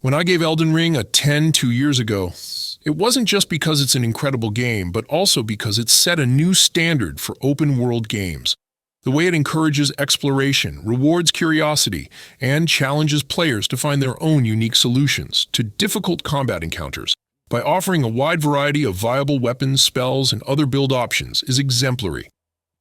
When I gave Elden Ring a 10 2 years ago, it wasn't just because it's an incredible game, but also because it set a new standard for open-world games. The way it encourages exploration, rewards curiosity, and challenges players to find their own unique solutions to difficult combat encounters by offering a wide variety of viable weapons, spells, and other build options is exemplary.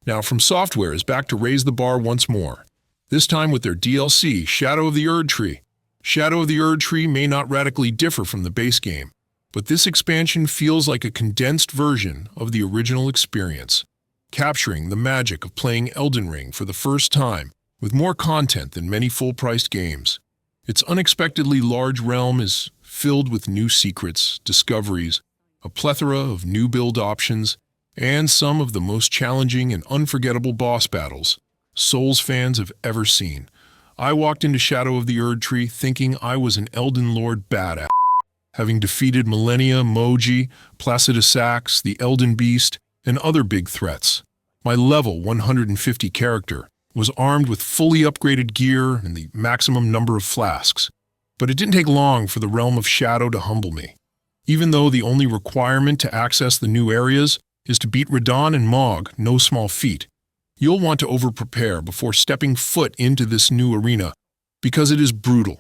Now, From Software is back to raise the bar once more, this time with their DLC, Shadow of the Erdtree. Shadow of the Erdtree may not radically differ from the base game, but this expansion feels like a condensed version of the original experience, capturing the magic of playing Elden Ring for the first time with more content than many full-priced games. Its unexpectedly large realm is filled with new secrets, discoveries, a plethora of new build options, and some of the most challenging and unforgettable boss battles Souls fans have ever seen. I walked into Shadow of the Erdtree thinking I was an Elden Lord badass, having defeated Millennia, Moji, Placidus Sax, the Elden Beast, and other big threats. My level 150 character was armed with fully upgraded gear and the maximum number of flasks. But it didn't take long for the realm of Shadow to humble me. Even though the only requirement to access the new areas is to beat Radon and Mog, no small feat, you'll want to over-prepare before stepping foot into this new arena, because it is brutal.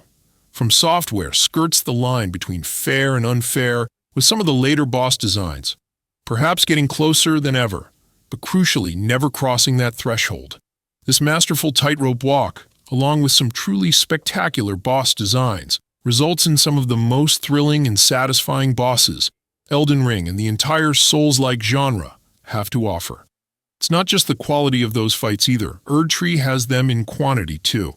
From Software skirts the line between fair and unfair with some of the later boss designs, perhaps getting closer than ever, but crucially never crossing that threshold. This masterful tightrope walk, along with some truly spectacular boss designs, results in some of the most thrilling and satisfying bosses Elden Ring and the entire Souls-like genre have to offer. It's not just the quality of those fights either. Erdtree has them in quantity too.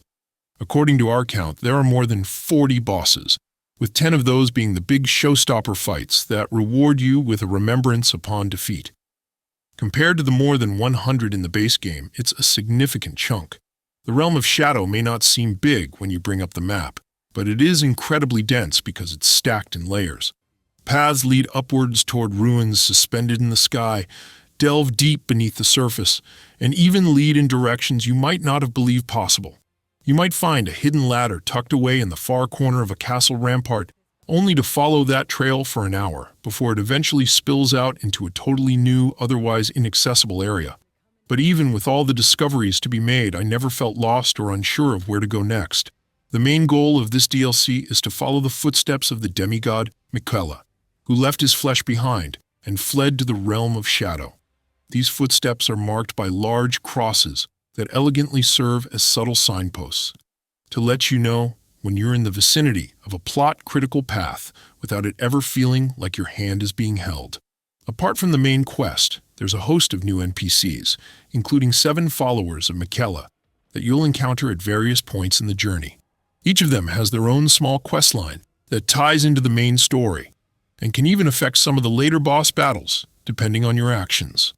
According to our count, there are more than 40 bosses, with 10 of those being the big showstopper fights that reward you with a remembrance upon defeat. Compared to the more than 100 in the base game, it's a significant chunk. The Realm of Shadow may not seem big when you bring up the map, but it is incredibly dense because it's stacked in layers. Paths lead upwards toward ruins suspended in the sky, delve deep beneath the surface, and even lead in directions you might not have believed possible. You might find a hidden ladder tucked away in the far corner of a castle rampart, only to follow that trail for an hour before it eventually spills out into a totally new, otherwise inaccessible area. But even with all the discoveries to be made, I never felt lost or unsure of where to go next. The main goal of this DLC is to follow the footsteps of the demigod Miquella, who left his flesh behind and fled to the realm of Shadow. These footsteps are marked by large crosses that elegantly serve as subtle signposts to let you know when you're in the vicinity of a plot-critical path without it ever feeling like your hand is being held. Apart from the main quest, there's a host of new NPCs, including 7 followers of Miquella, that you'll encounter at various points in the journey. Each of them has their own small quest line that ties into the main story and can even affect some of the later boss battles, depending on your actions.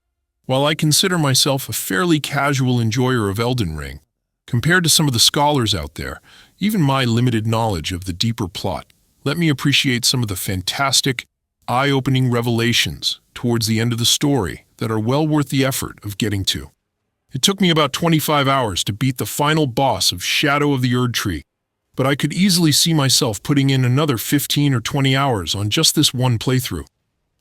While I consider myself a fairly casual enjoyer of Elden Ring, compared to some of the scholars out there, even my limited knowledge of the deeper plot let me appreciate some of the fantastic, eye-opening revelations towards the end of the story that are well worth the effort of getting to. It took me about 25 hours to beat the final boss of Shadow of the Erdtree, but I could easily see myself putting in another 15 or 20 hours on just this one playthrough.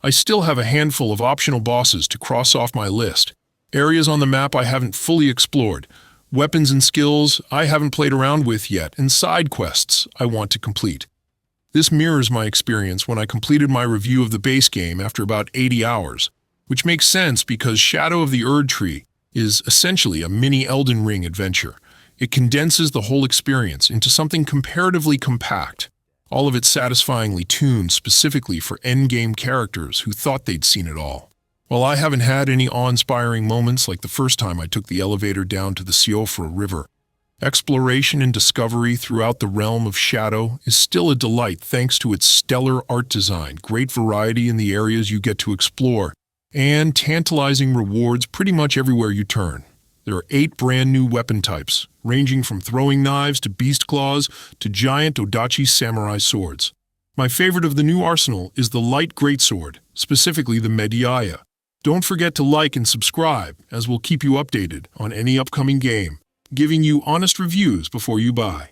I still have a handful of optional bosses to cross off my list, areas on the map I haven't fully explored, weapons and skills I haven't played around with yet, and side quests I want to complete. This mirrors my experience when I completed my review of the base game after about 80 hours, which makes sense because Shadow of the Erdtree is essentially a mini Elden Ring adventure. It condenses the whole experience into something comparatively compact, all of it satisfyingly tuned specifically for endgame characters who thought they'd seen it all. While I haven't had any awe-inspiring moments like the first time I took the elevator down to the Siofra River, exploration and discovery throughout the realm of Shadow is still a delight thanks to its stellar art design, great variety in the areas you get to explore, and tantalizing rewards pretty much everywhere you turn. There are 8 brand new weapon types, ranging from throwing knives to beast claws to giant Odachi samurai swords. My favorite of the new arsenal is the light greatsword, specifically the Mediaya. Don't forget to like and subscribe, as we'll keep you updated on any upcoming game, giving you honest reviews before you buy.